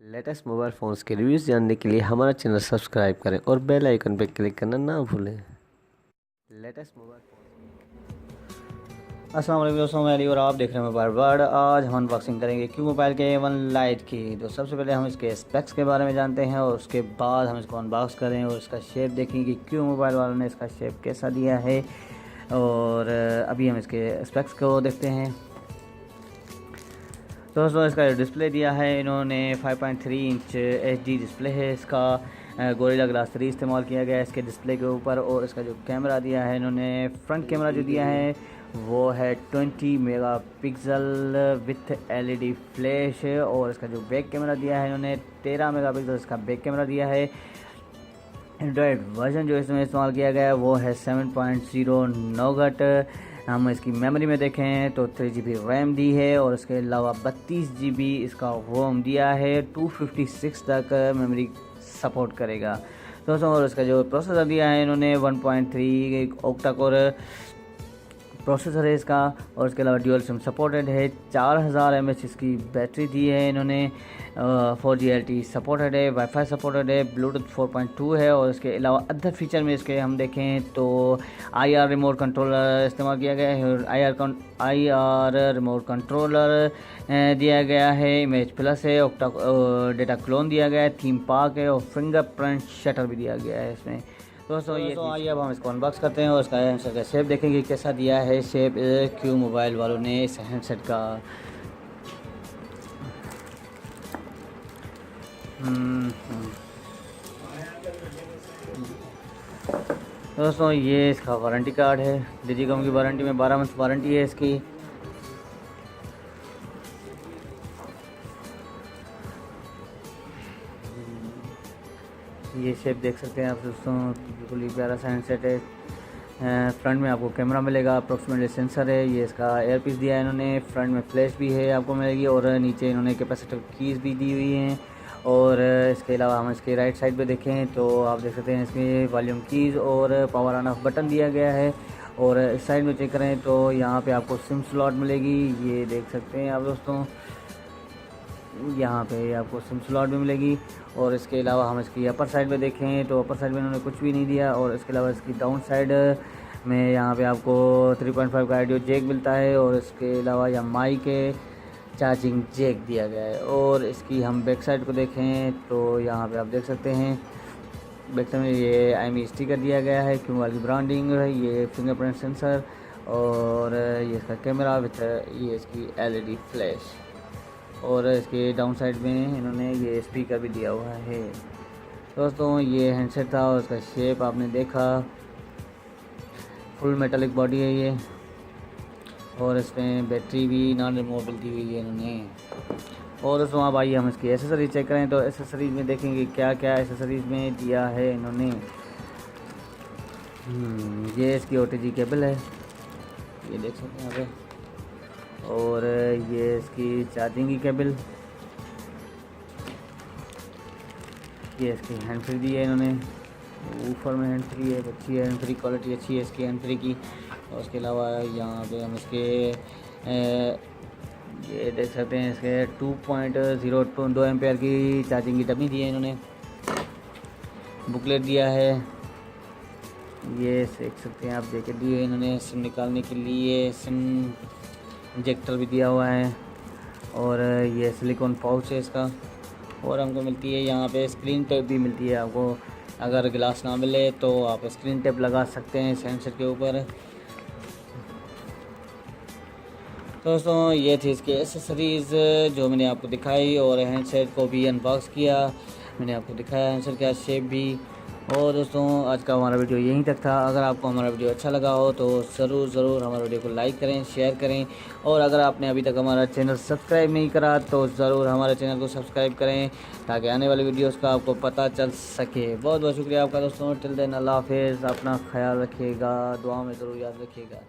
Latest mobile phones के reviews जानने के लिए हमारा चैनल सब्सक्राइब करें और बेल आइकन पर क्लिक करना ना भूलें। लेटेस्ट मोबाइल अस्सलाम वालेकुम दोस्तों, मैं अली और आप देख रहे हैं मोबाइल वर्ल्ड। आज हम अनबॉक्सिंग करेंगे क्यू मोबाइल के A1 लाइट की। तो सबसे पहले हम इसके स्पेक्स के बारे में जानते हैं और उसके बाद हम इसको अनबॉक्स करें और इसका शेप देखेंगे कि क्यू मोबाइल वालों ने इसका शेप कैसा दिया है। और अभी हम इसके स्पेक्स को देखते हैं। तो दोस्तों, इसका डिस्प्ले दिया है इन्होंने 5.3 इंच HD डिस्प्ले है। इसका गोरिल्ला ग्लास 3 इस्तेमाल किया गया है इसके डिस्प्ले के ऊपर। और इसका जो कैमरा दिया है इन्होंने, फ्रंट कैमरा जो दिया है वो है 20 मेगापिक्सल विथ LED फ्लैश। और इसका जो बैक कैमरा दिया है इन्होंने 13 मेगापिक्सल इसका बैक कैमरा दिया है। एंड्रॉयड वर्जन जो इसमें इस्तेमाल किया गया है वो है 7.0 नौगट। हम इसकी मेमोरी में देखें तो 3GB रैम दी है और इसके अलावा 32GB इसका रोम दिया है। 256 तक मेमोरी सपोर्ट करेगा दोस्तों। और इसका जो प्रोसेसर दिया है इन्होंने 1.3 ऑक्टा कोर प्रोसेसर है इसका। और इसके अलावा ड्यूअल सिम सपोर्टेड है। 4000 mAh इसकी बैटरी दी है इन्होंने। 4G LTE सपोर्टेड है, वाईफाई सपोर्टेड है, ब्लूटूथ 4.2 है। और इसके अलावा अदर फीचर में इसके हम देखें तो IR रिमोट कंट्रोलर इस्तेमाल किया गया है। IR रिमोट कंट्रोलर दिया गया है। इमेज प्लस है, ऑक्टा डेटा क्लोन दिया गया है, थीम पार्क है और फिंगरप्रिंट शटर भी दिया गया है इसमें दोस्तों। ये आइए अब हम इसको अनबॉक्स करते हैं और इसका हैंडसेट का शेप देखेंगे कैसा दिया है शेप क्यू मोबाइल वालों ने इस हैंडसेट का। दोस्तों, ये इसका वारंटी कार्ड है। डिजिकॉम की वारंटी में 12 मंथ वारंटी है इसकी। ये शेप देख सकते हैं आप दोस्तों, बिल्कुल ही प्यारा सा हैंडसेट है। फ्रंट में आपको कैमरा मिलेगा, अप्रोक्सीमेटली सेंसर है। ये इसका एयरपीस दिया है इन्होंने। फ्रंट में फ्लैश भी है आपको मिलेगी और नीचे इन्होंने कैपेसिटर कीज़ भी दी हुई हैं। और इसके अलावा हम इसके राइट साइड पे देखें तो आप देख सकते हैं इसमें वॉल्यूम कीज़ और पावर ऑन ऑफ बटन दिया गया है। और इस साइड में चेक करें तो यहाँ पे आपको सिम स्लॉट मिलेगी, ये देख सकते हैं आप दोस्तों। यहाँ पे आपको सिम स्लॉट भी मिलेगी। और इसके अलावा हम इसकी अपर साइड में देखें तो अपर साइड में इन्होंने कुछ भी नहीं दिया। और इसके अलावा इसकी डाउन साइड में यहाँ पे आपको 3.5 का ऑडियो जैक मिलता है। और इसके अलावा यहाँ माइक के चार्जिंग जैक दिया गया है। और इसकी हम बैक साइड को देखें तो यहाँ पे आप देख सकते हैं बैक साइड में ये IMEI स्टिकर दिया गया है, क्यों वाली ब्रांडिंग है, ये फिंगरप्रिंट सेंसर और ये इसका कैमरा विथ ये इसकी LED फ्लैश। और इसके डाउन साइड में इन्होंने ये स्पीकर भी दिया हुआ है दोस्तों। ये हैंडसेट था और इसका शेप आपने देखा, फुल मेटालिक बॉडी है ये। और इसमें बैटरी भी नॉन रिमूवेबल दी हुई है इन्होंने। और दोस्तों अब आइए हम इसकी एसेसरीज चेक करें तो एसेसरीज में देखेंगे क्या क्या एसेसरीज में दिया है इन्होंने। ये इसकी OTG केबल है, ये देख सकते हैं यहाँ पे। और ये इसकी चार्जिंग की केबल, ये इसकी हैंड फ्री दी है इन्होंने। ऊपर में हैंड फ्री है, अच्छी है हैंड फ्री, क्वालिटी अच्छी है इसकी हैंड फ्री की। और उसके अलावा यहाँ पे हम इसके ये देख सकते हैं इसके 2.02 एम्पेयर की चार्जिंग की डब्बी दी है इन्होंने। बुकलेट दिया है, ये देख सकते हैं आप, जैकेट दी है इन्होंने सिम निकालने के लिए, सिम इंजेक्टर भी दिया हुआ है। और ये सिलिकॉन पाउच है इसका। और हमको मिलती है यहाँ पे स्क्रीन टेप भी मिलती है आपको। अगर ग्लास ना मिले तो आप स्क्रीन टेप लगा सकते हैं इस हैंडसेट के ऊपर। दोस्तों, ये थी इसके एसेसरीज़ जो मैंने आपको दिखाई और हैंडसेट को भी अनबॉक्स किया, मैंने आपको दिखाया हैंडसेट का शेप भी। और दोस्तों, आज का हमारा वीडियो यहीं तक था। अगर आपको हमारा वीडियो अच्छा लगा हो तो ज़रूर हमारे वीडियो को लाइक करें, शेयर करें। और अगर आपने अभी तक हमारा चैनल सब्सक्राइब नहीं करा तो ज़रूर हमारे चैनल को सब्सक्राइब करें ताकि आने वाली वीडियोस का आपको पता चल सके। बहुत बहुत शुक्रिया आपका दोस्तों। टिल देन अल्लाह हाफिज़। अपना ख्याल रखिएगा, दुआ में ज़रूर याद रखिएगा।